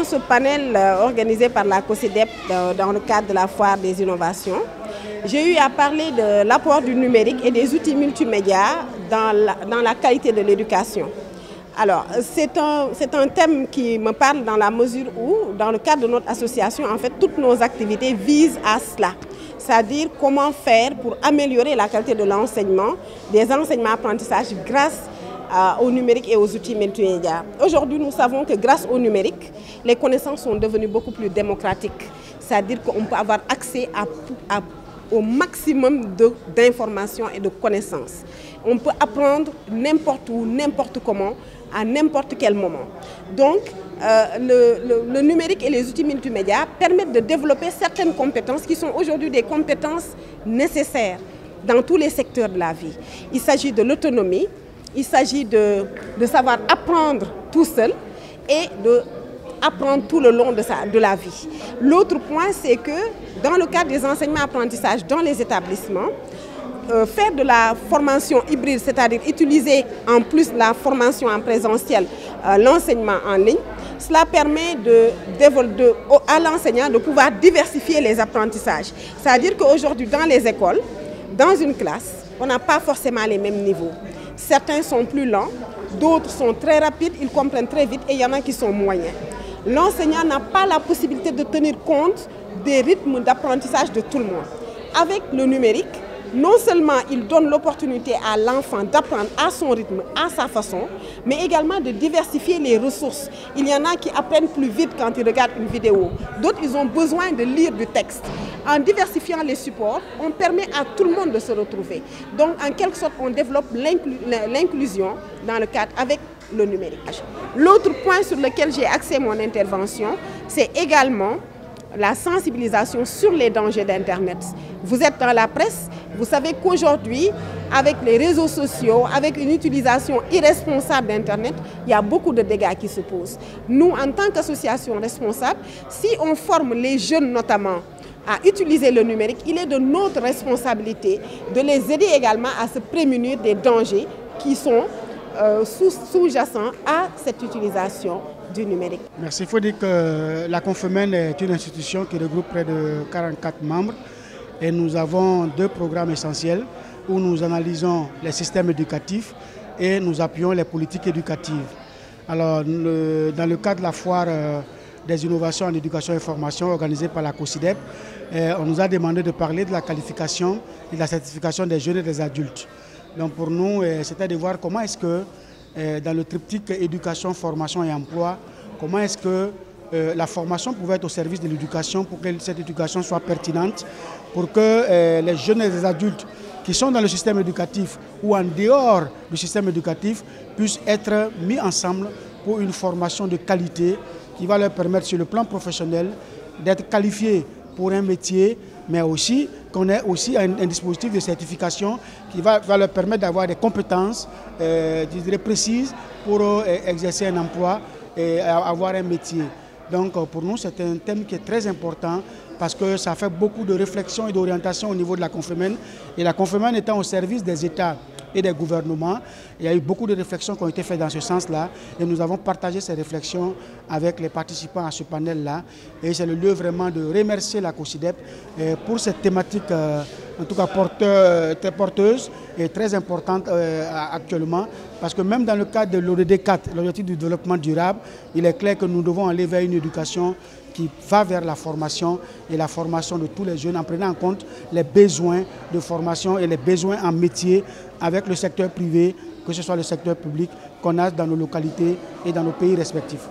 dans ce panel organisé par la COSIDEP dans le cadre de la foire des innovations, j'ai eu à parler de l'apport du numérique et des outils multimédia dans la qualité de l'éducation. Alors, c'est un thème qui me parle dans la mesure où, dans le cadre de notre association, en fait, toutes nos activités visent à cela. C'est-à-dire comment faire pour améliorer la qualité de l'enseignement, des enseignements-apprentissages grâce au numérique et aux outils multimédia. Aujourd'hui, nous savons que grâce au numérique, les connaissances sont devenues beaucoup plus démocratiques. C'est-à-dire qu'on peut avoir accès au maximum d'informations et de connaissances. On peut apprendre n'importe où, n'importe comment, à n'importe quel moment. Donc, le numérique et les outils multimédia permettent de développer certaines compétences qui sont aujourd'hui des compétences nécessaires dans tous les secteurs de la vie. Il s'agit de l'autonomie, il s'agit de savoir apprendre tout seul et d'apprendre tout le long de la vie. L'autre point, c'est que dans le cadre des enseignements-apprentissages dans les établissements, faire de la formation hybride, c'est-à-dire utiliser en plus la formation en présentiel, l'enseignement en ligne, cela permet à l'enseignant de pouvoir diversifier les apprentissages. C'est-à-dire qu'aujourd'hui, dans les écoles, dans une classe, on n'a pas forcément les mêmes niveaux. Certains sont plus lents, d'autres sont très rapides, ils comprennent très vite et il y en a qui sont moyens. L'enseignant n'a pas la possibilité de tenir compte des rythmes d'apprentissage de tout le monde. Avec le numérique, non seulement il donne l'opportunité à l'enfant d'apprendre à son rythme, à sa façon, mais également de diversifier les ressources. Il y en a qui apprennent plus vite quand ils regardent une vidéo. D'autres, ils ont besoin de lire du texte. En diversifiant les supports, on permet à tout le monde de se retrouver. Donc, en quelque sorte, on développe l'inclusion dans le cadre avec le numérique. L'autre point sur lequel j'ai axé mon intervention, c'est également la sensibilisation sur les dangers d'Internet. Vous êtes dans la presse, vous savez qu'aujourd'hui, avec les réseaux sociaux, avec une utilisation irresponsable d'Internet, il y a beaucoup de dégâts qui se posent. Nous, en tant qu'association responsable, si on forme les jeunes notamment à utiliser le numérique, il est de notre responsabilité de les aider également à se prémunir des dangers qui sont sous-jacents à cette utilisation du numérique. Merci. Il faut dire que la Confemène est une institution qui regroupe près de 44 membres et nous avons deux programmes essentiels où nous analysons les systèmes éducatifs et nous appuyons les politiques éducatives. Alors, dans le cadre de la foire des innovations en éducation et formation organisée par la COSIDEP, on nous a demandé de parler de la qualification et de la certification des jeunes et des adultes. Donc pour nous, c'était de voir comment est-ce que dans le triptyque éducation, formation et emploi, comment est-ce que la formation pouvait être au service de l'éducation pour que cette éducation soit pertinente, pour que les jeunes et les adultes qui sont dans le système éducatif ou en dehors du système éducatif puissent être mis ensemble pour une formation de qualité qui va leur permettre sur le plan professionnel d'être qualifiés pour un métier, mais aussi qu'on ait aussi un dispositif de certification qui va leur permettre d'avoir des compétences je dirais, précises pour exercer un emploi et avoir un métier. Donc pour nous, c'est un thème qui est très important parce que ça fait beaucoup de réflexion et d'orientation au niveau de la Confemène. Et la Confemène étant au service des États et des gouvernements, il y a eu beaucoup de réflexions qui ont été faites dans ce sens-là et nous avons partagé ces réflexions avec les participants à ce panel-là et c'est le lieu vraiment de remercier la COSIDEP pour cette thématique en tout cas très porteuse et très importante actuellement parce que même dans le cadre de l'ODD 4, l'objectif du développement durable, il est clair que nous devons aller vers une éducation qui va vers la formation et la formation de tous les jeunes en prenant en compte les besoins de formation et les besoins en métier avec le secteur privé, que ce soit le secteur public qu'on a dans nos localités et dans nos pays respectifs.